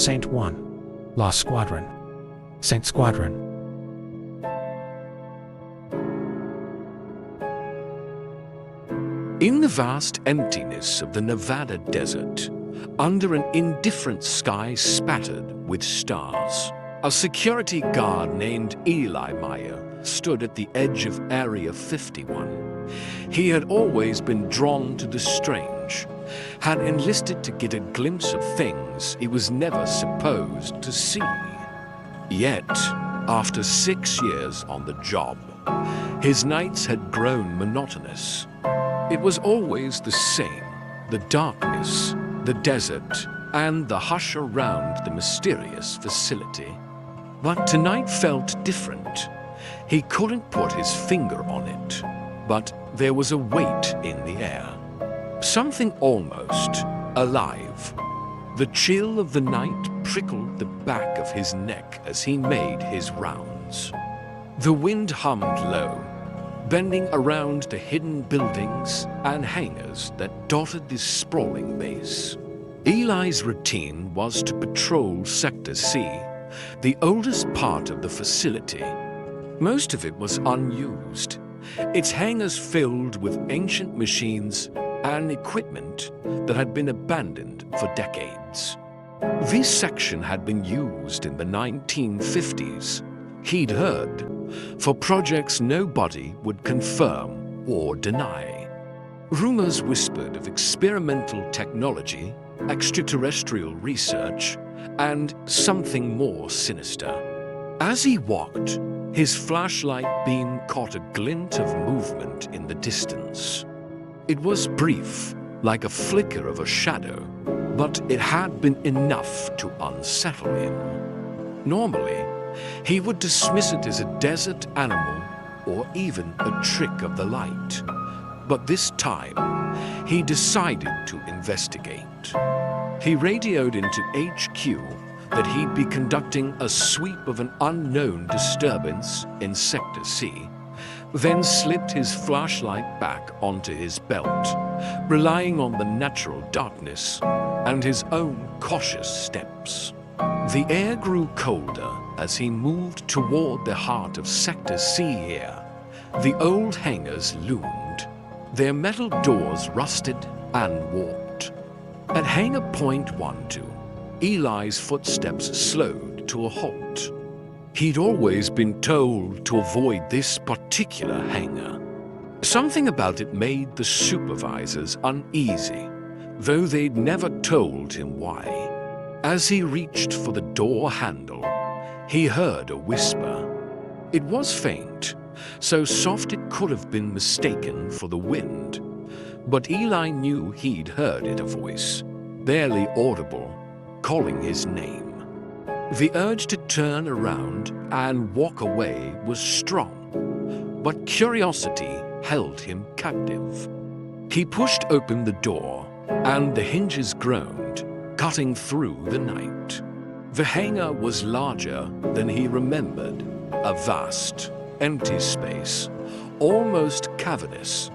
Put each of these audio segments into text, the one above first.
Saint 1. Lost Squadron. Saint Squadron. In the vast emptiness of the Nevada desert, under an indifferent sky spattered with stars, a security guard named Eli Meyer stood at the edge of Area 51. He had always been drawn to the strange, had enlisted to get a glimpse of things he was never supposed to see. Yet, after 6 years on the job, his nights had grown monotonous. It was always the same: the darkness, the desert, and the hush around the mysterious facility. But tonight felt different. He couldn't put his finger on it, but there was a weight in the air. Something almost alive. The chill of the night prickled the back of his neck as he made his rounds. The wind hummed low, bending around the hidden buildings and hangars that dotted this sprawling base. Eli's routine was to patrol Sector C, the oldest part of the facility. Most of it was unused, its hangars filled with ancient machines and equipment that had been abandoned for decades. This section had been used in the 1950s, he'd heard, for projects nobody would confirm or deny. Rumors whispered of experimental technology, extraterrestrial research, and something more sinister. As he walked, his flashlight beam caught a glint of movement in the distance. It was brief, like a flicker of a shadow, but it had been enough to unsettle him. Normally, he would dismiss it as a desert animal or even a trick of the light. But this time, he decided to investigate. He radioed into HQ that he'd be conducting a sweep of an unknown disturbance in Sector C, then slipped his flashlight back onto his belt, relying on the natural darkness and his own cautious steps. The air grew colder as he moved toward the heart of Sector C here. The old hangars loomed, their metal doors rusted and warped. At Hangar Point 12, Eli's footsteps slowed to a halt. He'd always been told to avoid this particular hangar. Something about it made the supervisors uneasy, though they'd never told him why. As he reached for the door handle, he heard a whisper. It was faint, so soft it could have been mistaken for the wind. But Eli knew he'd heard it, a voice, barely audible, calling his name. The urge to turn around and walk away was strong, but curiosity held him captive. He pushed open the door, and the hinges groaned, cutting through the night. The hangar was larger than he remembered, a vast, empty space, almost cavernous,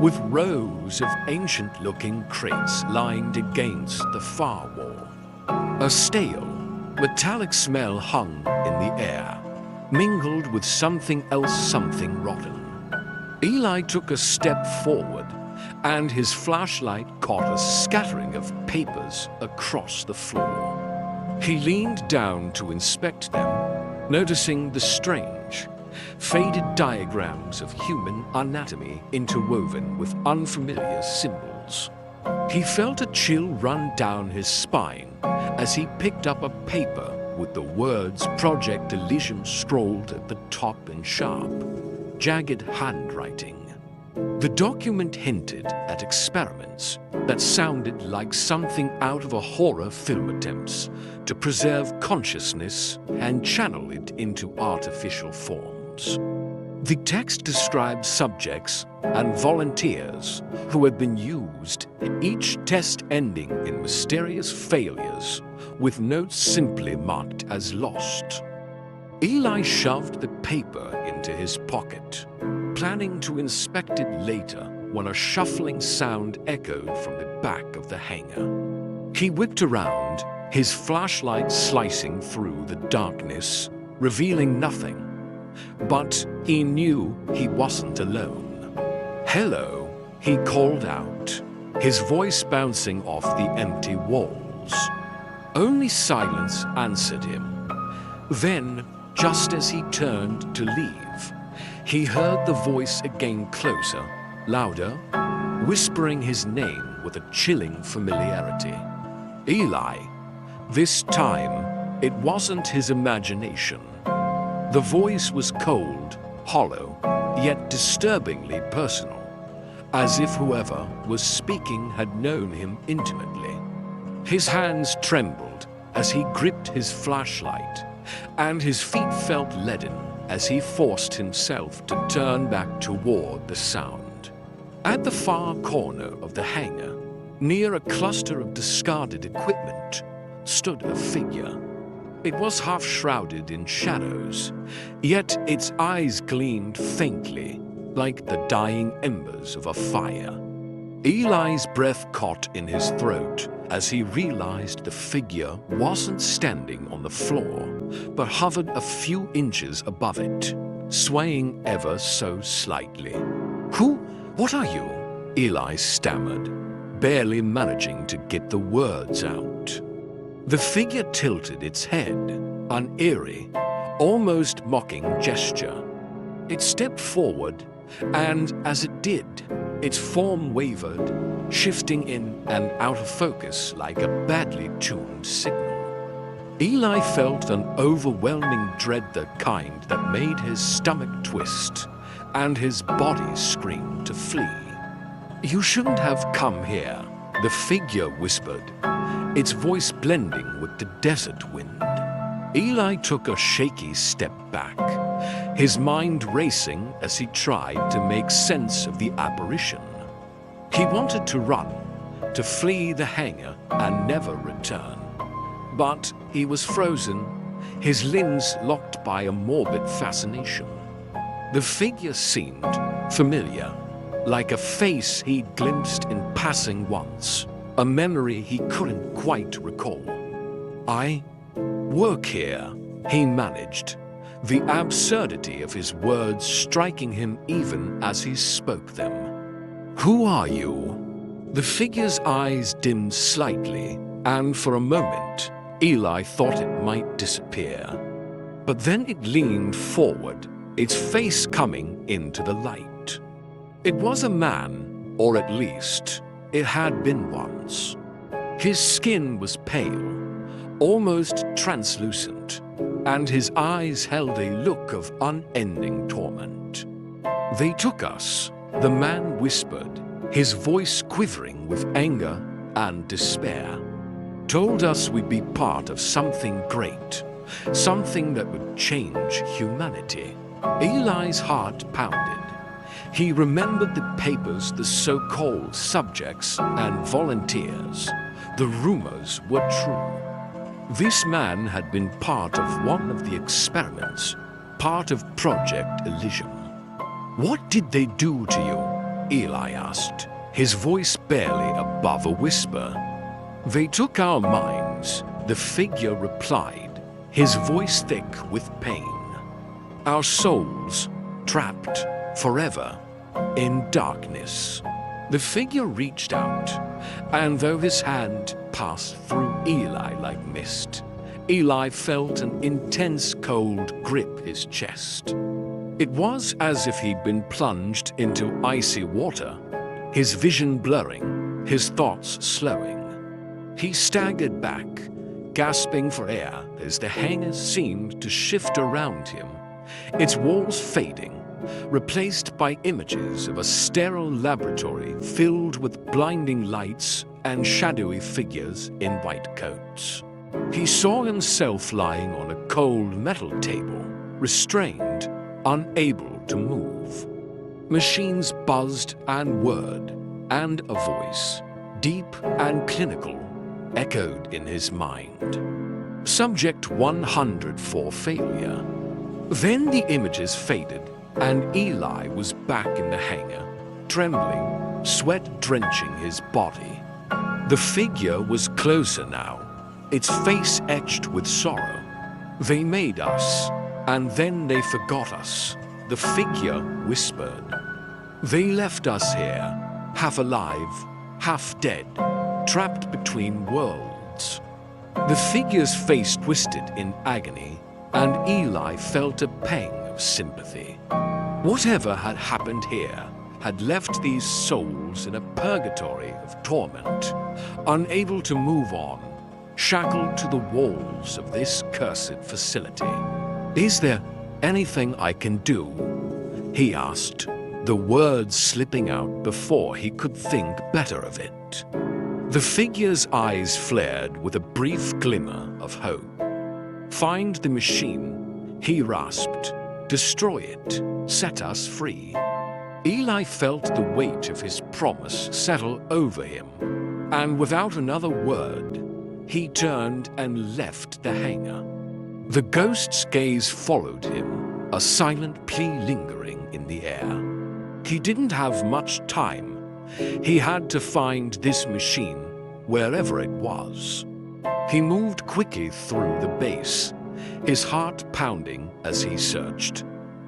with rows of ancient-looking crates lined against the far wall. A stale, metallic smell hung in the air, mingled with something rotten. Eli took a step forward, and his flashlight caught a scattering of papers across the floor. He leaned down to inspect them, noticing the strange, faded diagrams of human anatomy interwoven with unfamiliar symbols. He felt a chill run down his spine as he picked up a paper with the words Project Elysium scrawled at the top in sharp, jagged handwriting. The document hinted at experiments that sounded like something out of a horror film attempts to preserve consciousness and channel it into artificial forms. The text described subjects and volunteers who had been used, each test ending in mysterious failures, with notes simply marked as lost. Eli shoved the paper into his pocket, planning to inspect it later when a shuffling sound echoed from the back of the hangar. He whipped around, his flashlight slicing through the darkness, revealing nothing. But he knew he wasn't alone. "Hello," he called out, his voice bouncing off the empty walls. Only silence answered him. Then, just as he turned to leave, he heard the voice again, closer, louder, whispering his name with a chilling familiarity. Eli. This time, it wasn't his imagination. The voice was cold, hollow, yet disturbingly personal, as if whoever was speaking had known him intimately. His hands trembled as he gripped his flashlight, and his feet felt leaden as he forced himself to turn back toward the sound. At the far corner of the hangar, near a cluster of discarded equipment, stood a figure. It was half shrouded in shadows, yet its eyes gleamed faintly, like the dying embers of a fire. Eli's breath caught in his throat as he realized the figure wasn't standing on the floor, but hovered a few inches above it, swaying ever so slightly. What are you?" Eli stammered, barely managing to get the words out. The figure tilted its head, an eerie, almost mocking gesture. It stepped forward, and as it did, its form wavered, shifting in and out of focus like a badly tuned signal. Eli felt an overwhelming dread, the kind that made his stomach twist and his body scream to flee. "You shouldn't have come here," the figure whispered, its voice blending with the desert wind. Eli took a shaky step back, his mind racing as he tried to make sense of the apparition. He wanted to run, to flee the hangar and never return. But he was frozen, his limbs locked by a morbid fascination. The figure seemed familiar, like a face he'd glimpsed in passing once, a memory he couldn't quite recall. "I work here," he managed, the absurdity of his words striking him even as he spoke them. "Who are you?" The figure's eyes dimmed slightly, and for a moment, Eli thought it might disappear. But then it leaned forward, its face coming into the light. It was a man, or at least, it had been once. His skin was pale, almost translucent, and his eyes held a look of unending torment. "They took us," the man whispered, his voice quivering with anger and despair. "Told us we'd be part of something great, something that would change humanity." Eli's heart pounded. He remembered the papers, the so-called subjects and volunteers. The rumors were true. This man had been part of one of the experiments, part of Project Elysium. "What did they do to you?" Eli asked, his voice barely above a whisper. "They took our minds," the figure replied, his voice thick with pain. "Our souls, trapped forever in darkness." The figure reached out, and though his hand passed through Eli like mist, Eli felt an intense cold grip his chest. It was as if he'd been plunged into icy water, his vision blurring, his thoughts slowing. He staggered back, gasping for air as the hangar seemed to shift around him, its walls fading, replaced by images of a sterile laboratory filled with blinding lights and shadowy figures in white coats. He saw himself lying on a cold metal table, restrained, unable to move. Machines buzzed and whirred, and a voice, deep and clinical, echoed in his mind. Subject 100 for failure. Then the images faded, and Eli was back in the hangar, trembling, sweat drenching his body. The figure was closer now, its face etched with sorrow. "They made us, and then they forgot us," the figure whispered. "They left us here, half alive, half dead, trapped between worlds." The figure's face twisted in agony, and Eli felt a pang of sympathy. Whatever had happened here had left these souls in a purgatory of torment, unable to move on, shackled to the walls of this cursed facility. "Is there anything I can do?" he asked, the words slipping out before he could think better of it. The figure's eyes flared with a brief glimmer of hope. "Find the machine," he rasped. "Destroy it. Set us free." Eli felt the weight of his promise settle over him, and without another word, he turned and left the hangar. The ghost's gaze followed him, a silent plea lingering in the air. He didn't have much time. He had to find this machine, wherever it was. He moved quickly through the base, his heart pounding as he searched,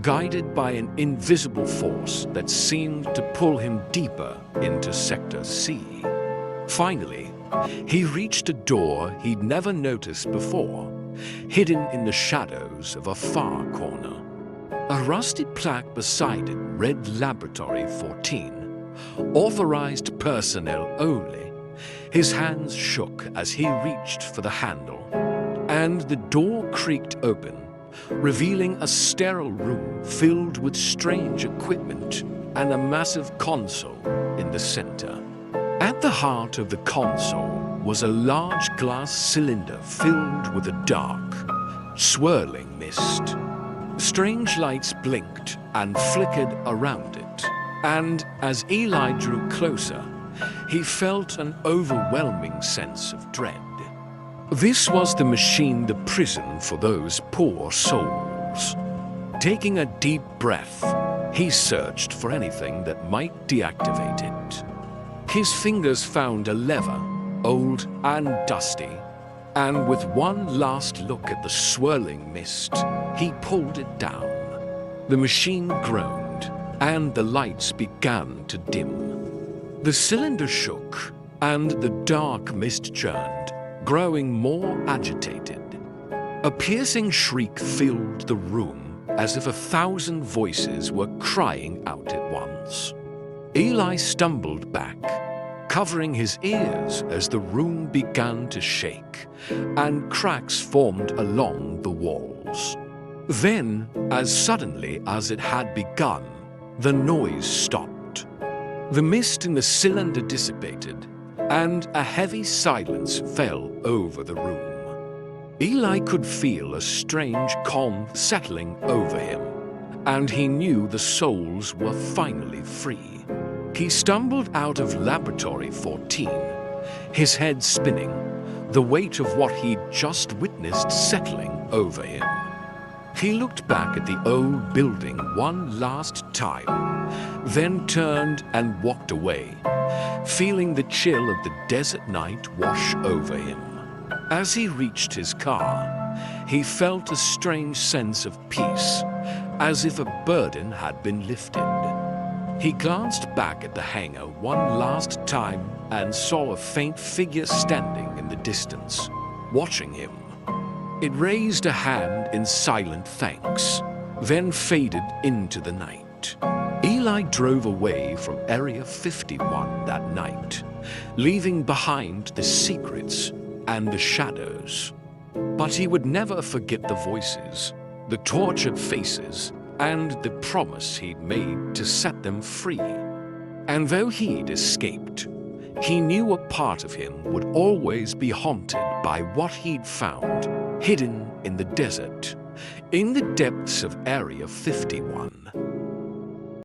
guided by an invisible force that seemed to pull him deeper into Sector C. Finally, he reached a door he'd never noticed before, hidden in the shadows of a far corner. A rusted plaque beside it read Laboratory 14, authorized personnel only. His hands shook as he reached for the handle, and the door creaked open, revealing a sterile room filled with strange equipment and a massive console in the center. At the heart of the console was a large glass cylinder filled with a dark, swirling mist. Strange lights blinked and flickered around it, and as Eli drew closer, he felt an overwhelming sense of dread. This was the machine, the prison for those poor souls. Taking a deep breath, he searched for anything that might deactivate it. His fingers found a lever, old and dusty, and with one last look at the swirling mist, he pulled it down. The machine groaned, and the lights began to dim. The cylinder shook, and the dark mist churned, growing more agitated. A piercing shriek filled the room, as if 1,000 voices were crying out at once. Eli stumbled back, covering his ears as the room began to shake, and cracks formed along the walls. Then, as suddenly as it had begun, the noise stopped. The mist in the cylinder dissipated, and a heavy silence fell over the room. Eli could feel a strange calm settling over him, and he knew the souls were finally free. He stumbled out of Laboratory 14, his head spinning, the weight of what he'd just witnessed settling over him. He looked back at the old building one last time, then turned and walked away, feeling the chill of the desert night wash over him. As he reached his car, he felt a strange sense of peace, as if a burden had been lifted. He glanced back at the hangar one last time and saw a faint figure standing in the distance, watching him. It raised a hand in silent thanks, then faded into the night. Eli drove away from Area 51 that night, leaving behind the secrets and the shadows. But he would never forget the voices, the tortured faces, and the promise he'd made to set them free. And though he'd escaped, he knew a part of him would always be haunted by what he'd found hidden in the desert, in the depths of Area 51.